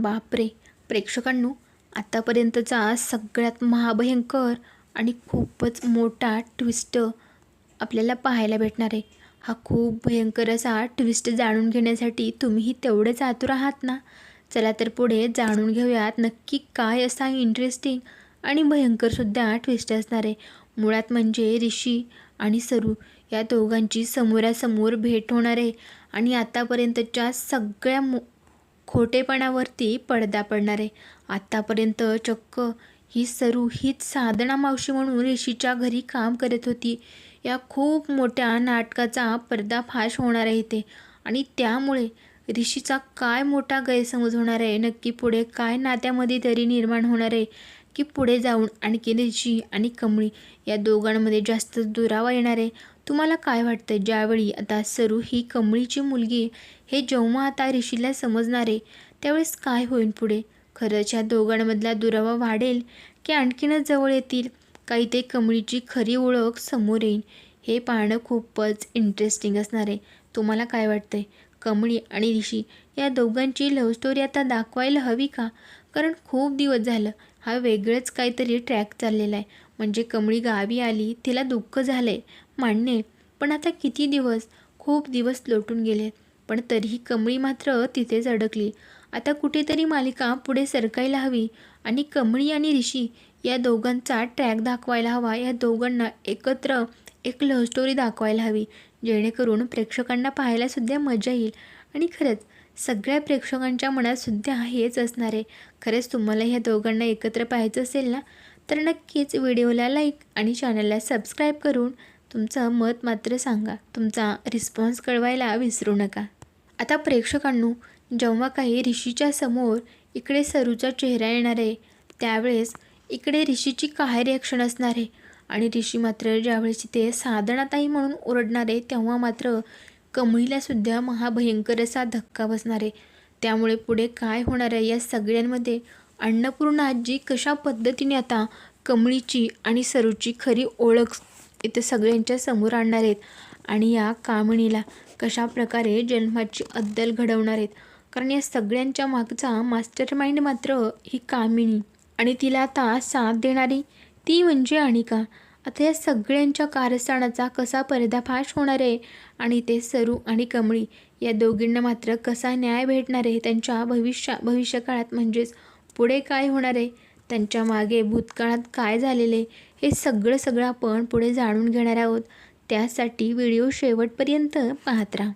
बापरे! प्रेक्षकांनो, आतापर्यंतचा सगळ्यात महाभयंकर आणि खूपच मोठा ट्विस्ट आपल्याला पाहायला भेटणार आहे. हा खूप भयंकर असा ट्विस्ट जाणून घेण्यासाठी तुम्हीही तेवढेच आतुर आहात ना? चला तर पुढे जाणून घेऊयात नक्की काय असा इंटरेस्टिंग आणि भयंकरसुद्धा ट्विस्ट असणार आहे. मुळात म्हणजे ऋषी आणि सरू या दोघांची समोरासमोर भेट होणार आहे आणि आतापर्यंतच्या सगळ्या खोटेपणावरती पडदा पडणार आहे. आत्तापर्यंत चक्क ही सरू हीच साधना मावशी म्हणून ऋषीच्या घरी काम करत होती. या खूप मोठ्या नाटकाचा पर्दाफाश होणार आहे इथे आणि त्यामुळे ऋषीचा काय मोठा गैरसमज होणार आहे, नक्की पुढे काय नात्यामध्ये तरी निर्माण होणार आहे की पुढे जाऊन आणखी ऋषी आणि कमळी या दोघांमध्ये जास्त दुरावा येणार आहे. तुम्हाला काय वाटतं, ज्यावेळी आता सरू ही कमळीची मुलगी हे जेव्हा आता ऋषीला समजणार आहे त्यावेळेस काय होईल पुढे? खरंच ह्या दोघांमधला दुरावा वाढेल की आणखीनच जवळ येतील? काही ते कमळीची खरी ओळख समोर येईल? हे पाहणं खूपच इंटरेस्टिंग असणार आहे. तुम्हाला काय वाटतंय, कमळी आणि ऋषी या दोघांची लव्ह स्टोरी आता दाखवायला हवी का? कारण खूप दिवस झालं हा वेगळंच काहीतरी ट्रॅक चाललेला आहे. म्हणजे कमळी गावी आली, तिला दुःख झालं आहे, मान्य आहे, पण आता किती दिवस, खूप दिवस लोटून गेले, पण तरीही कमळी मात्र तिथेच अडकली. आता कुठेतरी मालिका पुढे सरकायला हवी आणि कमळी आणि ऋषी या दोघांचा ट्रॅक दाखवायला हवा. या दोघांना एकत्र एक लव्ह स्टोरी दाखवायला हवी, जेणेकरून प्रेक्षकांना पाहायलासुद्धा मजा येईल. आणि खरंच सगळ्या प्रेक्षकांच्या मनातसुद्धा हेच असणार आहे. खरंच तुम्हाला ह्या दोघांना एकत्र पाहायचं असेल ना, तर नक्कीच व्हिडिओला लाईक आणि चॅनलला सबस्क्राईब करून तुमचं मत मात्र सांगा. तुमचा रिस्पॉन्स कळवायला विसरू नका. आता प्रेक्षकांनो, जेव्हा काही ऋषीच्या समोर इकडे सरूचा चेहरा येणार आहे त्यावेळेस इकडे ऋषीची काय रिॲक्शन असणार आहे आणि ऋषी मात्र ज्यावेळेस इथे साधनाताई म्हणून ओरडणार आहे तेव्हा मात्र कमळीलासुद्धा महाभयंकर असा धक्का बसणार आहे. त्यामुळे पुढे काय होणार आहे या सगळ्यांमध्ये अन्नपूर्णा आजी कशा पद्धतीने आता कमळीची आणि सरूची खरी ओळख इथे सगळ्यांच्या समोर आणणार आहेत आणि या कामिणीला कशा प्रकारे जन्माची अद्दल घडवणार आहेत. कारण या सगळ्यांच्या मागचा मास्टर माइंड मात्र ही कामिणी आणि तिला आता साथ देणारी ती म्हणजे अनिका. आता या सगळ्यांच्या कारस्थानाचा कसा पर्दाफाश होणार आहे आणि ते सरू आणि कमळी या दोघींना मात्र कसा न्याय भेटणार आहे, त्यांच्या भविष्यकाळात म्हणजेच पुढे काय होणार आहे, त्यांच्या मागे भूतकाळात काय झालेले, हे सगळं आपण पुढे जाणून घेणार आहोत. त्यासाठी व्हिडिओ शेवटपर्यंत पाहत राहा.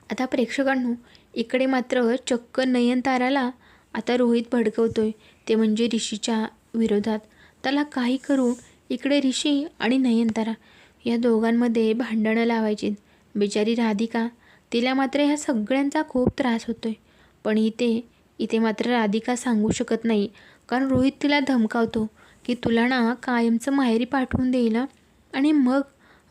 आता प्रेक्षकांनो, इकडे मात्र चक्क नयनताराला आता रोहित भडकवतोय, ते म्हणजे ऋषीच्या विरोधात. त्याला काही करून इकडे ऋषी आणि नयनतारा या दोघांमध्ये भांडणं लावायची. बिचारी राधिका, तिला मात्र ह्या सगळ्यांचा खूप त्रास होतोय. पण इथे मात्र राधिका सांगू शकत नाही, कारण रोहित तिला धमकावतो की तुला ना कायमचं माहेरी पाठवून देईल आणि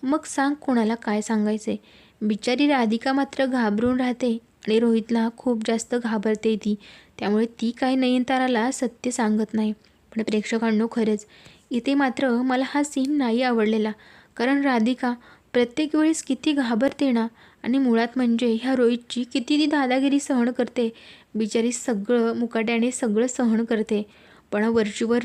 मग सांग कोणाला काय सांगायचं आहे. बिचारी राधिका मात्र घाबरून राहते आणि रोहितला खूप जास्त घाबरते ती. त्यामुळे ती काही नयनताराला सत्य सांगत नाही. पण प्रेक्षकांनो, खरंच इथे मात्र मला हा सीन नाही आवडलेला, कारण राधिका प्रत्येक वेळेस किती घाबरते ना, आणि मुळात म्हणजे ह्या रोहितची किती ती दादागिरी सहन करते. बिचारी सगळं मुकाट्याने सगळं सहन करते. पण वरचीवर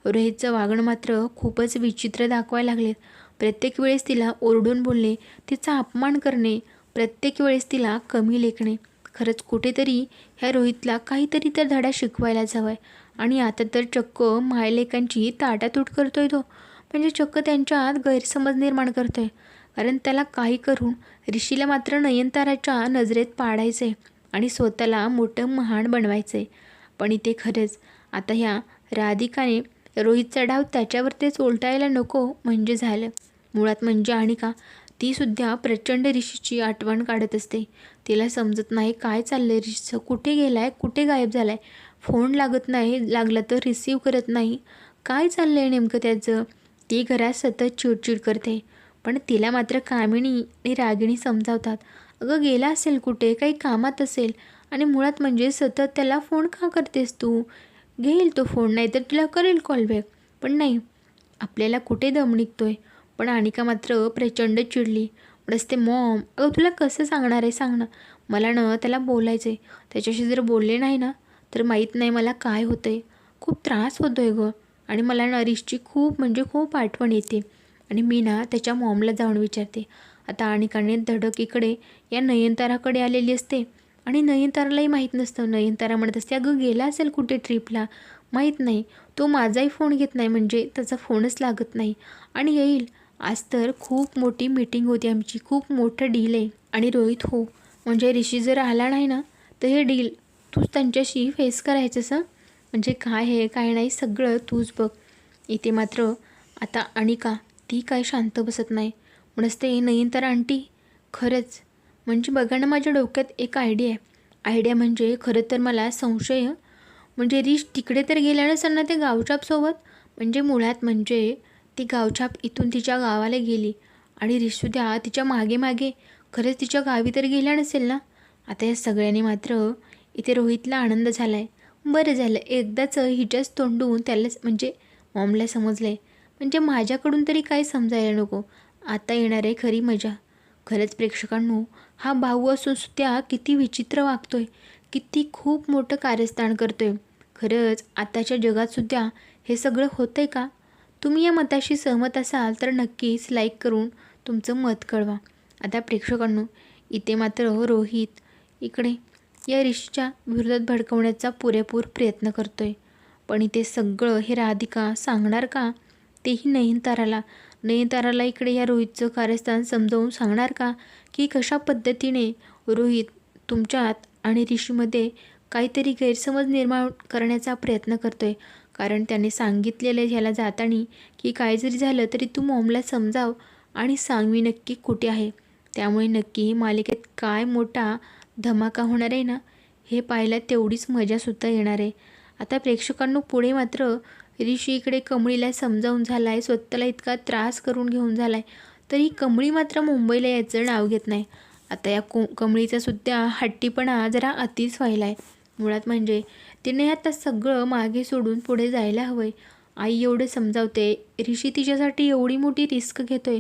रोहितचं वागणं मात्र खूपच विचित्र दाखवायला लागले. प्रत्येक वेळेस तिला ओरडून बोलणे, तिचा अपमान करणे, प्रत्येक वेळेस तिला कमी लेखणे. खरंच कुठेतरी ह्या रोहितला काहीतरी तर धडा शिकवायलाच हवा आहे. आणि आता तर चक्क मायलेकांची ताटातूट करतोय तो, म्हणजे चक्क त्यांच्यात गैरसमज निर्माण करतोय. कारण त्याला काही करून ऋषीला मात्र नयनताराच्या नजरेत पाडायचं आहे आणि स्वतःला मोठं महान बनवायचं आहे. पण इथे खरंच आता ह्या राधिकाने रोहितचा डाव त्याच्यावरतीच उलटायला नको म्हणजे झालं. मुळात म्हणजे अनिका, तीसुद्धा प्रचंड ऋषीची आठवण काढत असते. तिला समजत नाही काय चाललं आहे, ऋषीचं कुठे गेला आहे, कुठे गायब झाला आहे, फोन लागत नाही, लागला तर रिसीव करत नाही, काय चाललं आहे नेमकं त्याचं. ती घरात सतत चिडचिड करते. पण तिला मात्र कामिणी आणि रागिणी समजावतात, अगं गेला असेल कुठे, काही कामात असेल, आणि मुळात म्हणजे सतत त्याला फोन का करतेस तू, घेईल तो फोन, नाही तर तुला करेल कॉल बॅक. पण नाही, आपल्याला कुठे दम निघतोय. पण अनिका मात्र प्रचंड चिडली. रस्ते मॉम, अगं तुला कसं सांगणार आहे सांग ना, मला ना त्याला बोलायचं आहे, त्याच्याशी जर बोलले नाही ना तर माहीत नाही मला काय होतं आहे. खूप त्रास होतो आहे गं. आणि मला नरीशची खूप म्हणजे खूप आठवण येते. आणि मी ना त्याच्या मॉमला जाऊन विचारते. आता अनिकाने धडक इकडे या नयनताराकडे आलेली असते आणि नयनतारालाही माहीत नसतं. नयनतारा म्हणत असते, अगं गेला असेल कुठे ट्रिपला, माहीत नाही. तो माझाही फोन घेत नाही, म्हणजे त्याचा फोनच लागत नाही. आणि येईल. आज तर खूप मोठी मीटिंग होती आमची, खूप मोठं डील आहे. आणि रोहित हो, म्हणजे ऋषी जर आला नाही ना तर हे डील तूच त्यांच्याशी फेस करायचंस हं. म्हणजे काय आहे काय नाही सगळं तूच बघ. इथे मात्र आता अनिका ती काय शांत बसत नाही. म्हणते नयनतारा आंटी खरंच, म्हणजे बघा ना माझ्या डोक्यात एक आयडिया आहे. आयडिया म्हणजे खरं तर मला संशय म्हणजे रिश तिकडे तर गेला नसेल ना ते गावछापसोबत. म्हणजे मुळात म्हणजे ती गावछाप इथून तिच्या गावाला गेली आणि रिशुद्या तिच्या मागे मागे खरंच तिच्या गावी तर गेला नसेल ना. आता या सगळ्यांनी मात्र इथे रोहितला आनंद झाला आहे. बरं झालं एकदाच हिच्याच तोंडून त्यालाच म्हणजे मॉमला समजलं आहे. म्हणजे माझ्याकडून तरी काय समजायला नको. आता येणार आहे खरी मजा. खरंच प्रेक्षकांनो, हा भाऊ असून सुद्धा किती विचित्र वागतोय, किती खूप मोठं कारस्थान करतोय. खरंच आताच्या जगातसुद्धा हे सगळं होतं आहे का? तुम्ही या मताशी सहमत असाल तर नक्कीच लाईक करून तुमचं मत कळवा. आता प्रेक्षकांनो, इथे मात्र रोहित इकडे या ऋषीच्या विरोधात भडकवण्याचा पुरेपूर प्रयत्न करतोय. पण इथे सगळं हे राधिका सांगणार का? तेही नयनताराला इकडे या रोहितचं कारस्थान समजावून सांगणार का? की कशा पद्धतीने रोहित तुमच्यात आणि ऋषीमध्ये काहीतरी गैरसमज निर्माण करण्याचा प्रयत्न करतोय. कारण त्याने सांगितलेलं ह्याला जाताना की काय जरी झालं तरी तू मॉमला समजाव आणि सांग मी नक्की कुठे आहे. त्यामुळे नक्की मालिकेत काय मोठा धमाका होणार आहे ना, हे पाहायला तेवढीच मजासुद्धा येणार आहे. आता प्रेक्षकांनो, पुढे मात्र ऋषी इकडे कमळीला समजावून झाला आहे, स्वतःला इतका त्रास करून घेऊन झाला आहे, तरी कमळी मात्र मुंबईला यायचं नाव घेत नाही. आता या कमळीचा सुद्धा हट्टीपणा जरा अतिच व्हायला आहे. मुळात म्हणजे तिने आता सगळं मागे सोडून पुढे जायला हवं आहे. आई एवढं समजावते, ऋषी तिच्यासाठी एवढी मोठी रिस्क घेतोय.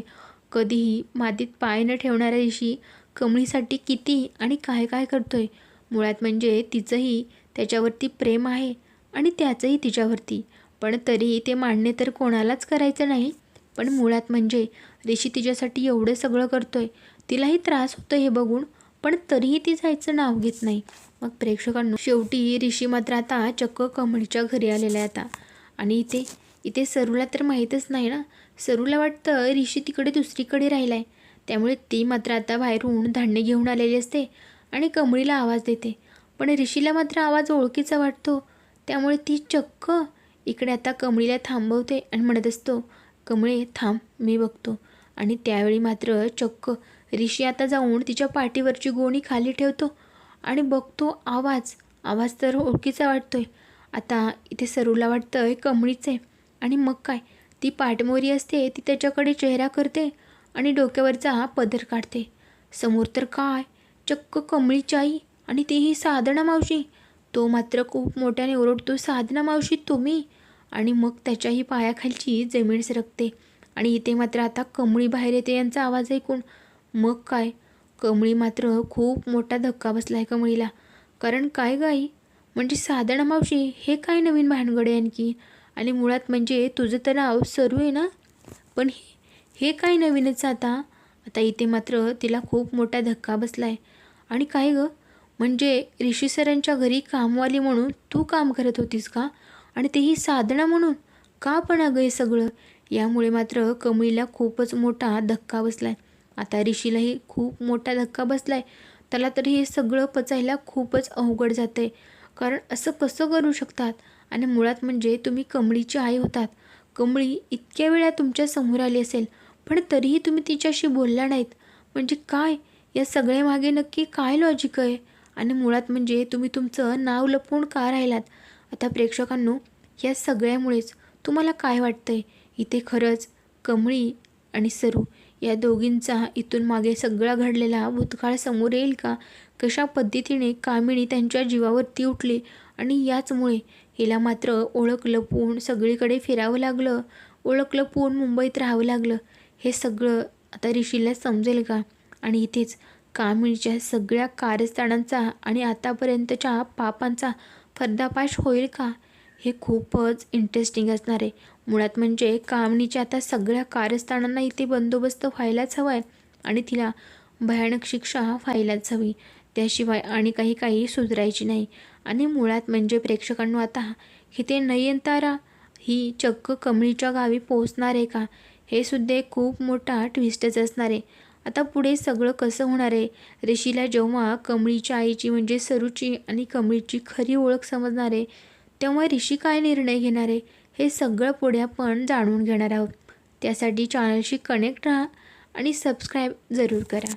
कधीही मातीत पाय न ठेवणारा ऋषी कमळीसाठी किती आणि काय काय करतोय. मुळात म्हणजे तिचंही त्याच्यावरती प्रेम आहे आणि त्याचंही तिच्यावरती. पण तरी ते मान्य तर कोणालाच करायचं नाही. पण मुळात म्हणजे ऋषी तिच्यासाठी एवढं सगळं करतोय, तिलाही त्रास होतो हे बघून, पण तरीही ती जायचं नाव घेत नाही. मग प्रेक्षकांनो, शेवटी ऋषी मात्र आता चक्क कमळीच्या घरी आलेला आहे आता. आणि इथे इथे सरूला तर माहीतच नाही ना. सरूला वाटतं ऋषी तिकडे दुसरीकडे राहिला आहे. त्यामुळे ती मात्र आता बाहेरून धान्य घेऊन आलेली असते आणि कमळीला आवाज देते. पण ऋषीला मात्र आवाज ओळखीचा वाटतो. त्यामुळे ती चक्क इकडे आता कमळीला थांबवते आणि म्हणत असतो, कमळे थांब मी बघतो. आणि त्यावेळी मात्र चक्क ऋषी आता जाऊन तिच्या पाठीवरची गोणी खाली ठेवतो आणि बघतो आवाज तर ओळखीचा वाटतोय. आता इथे सरूला वाटतंय कमळीच आहे. आणि मग काय, ती पाठमोरी असते, ती त्याच्याकडे चेहरा करते आणि डोक्यावरचा पदर काढते. समोर तर काय, चक्क कमळीची आई आणि तीही साधना मावशी. तो मात्र खूप मोठ्याने ओरडतो, साधना मावशी तुम्ही. आणि मग त्याच्याही पायाखालची जमीन सरकते. आणि इथे मात्र आता कमळी बाहेर येते यांचा आवाज ऐकून. मग काय, कमळी मात्र खूप मोठा धक्का बसला आहे कमळीला. कारण काय गाई, म्हणजे साधना मावशी हे काय नवीन भानगड आहे आणखी. आणि मुळात म्हणजे तुझं तर नाव सरू आहे ना, पण हे काय नवीनच आता. आता इथे मात्र तिला खूप मोठा धक्का बसला आहे. आणि काय गं, म्हणजे ऋषी सरांच्या घरी कामवाली म्हणून तू काम करत होतीस का? आणि तेही साधना म्हणून का? पण अगं हे सगळं यामुळे मात्र कमळीला खूपच मोठा धक्का बसला आहे. आता ऋषीलाही खूप मोठा धक्का बसला आहे. त्याला तर हे सगळं पचायला खूपच अवघड जातं आहे. कारण असं कसं करू शकतात. आणि मुळात म्हणजे तुम्ही कमळीची आई होतात. कमळी इतक्या वेळा तुमच्या समोर आली असेल, पण तरीही तुम्ही तिच्याशी बोलला नाहीत. म्हणजे काय, या सगळ्यामागे नक्की काय लॉजिक आहे. आणि मुळात म्हणजे तुम्ही तुमचं नाव लपवून का राहिलात. आता प्रेक्षकांनो, या सगळ्यामुळेच तुम्हाला काय वाटतंय, इथे खरंच कमळी आणि सरू या दोघींचा इथून मागे सगळा घडलेला भूतकाळ समोर येईल का? कशा पद्धतीने कामिनी त्यांच्या जीवावरती उठली आणि याचमुळे हिला मात्र ओळख लपवून सगळीकडे फिरावं लागलं, ओळख लपवून मुंबईत राहावं लागलं. हे सगळं आता ऋषीला समजेल का? आणि इथेच कामिनीच्या सगळ्या कारस्थानांचा आणि आतापर्यंतच्या पापांचा पर्दाफाश होईल का? हे खूपच इंटरेस्टिंग असणार आहे. मुळात म्हणजे कामणीच्या आता सगळ्या कारस्थानांना इथे बंदोबस्त व्हायलाच हवा आहे आणि तिला भयानक शिक्षा व्हायलाच हवी. त्याशिवाय आणि काही सुधारायची नाही. आणि मुळात म्हणजे प्रेक्षकांना आता इथे नयनतारा ही चक्क कमळीच्या गावी पोहोचणार आहे का? हे सुद्धा एक खूप मोठा ट्विस्टच असणार आहे. आता पुढे सगळं कसं होणार आहे? ऋषीला जेव्हा कमळीच्या आईची म्हणजे सरूची आणि कमळीची खरी ओळख समजणार आहे, तेव्हा ऋषी काय निर्णय घेणार आहे, हे सगळं पुढे आपण जाणून घेणार आहोत. त्यासाठी चॅनलशी कनेक्ट राहा आणि सबस्क्राईब जरूर करा.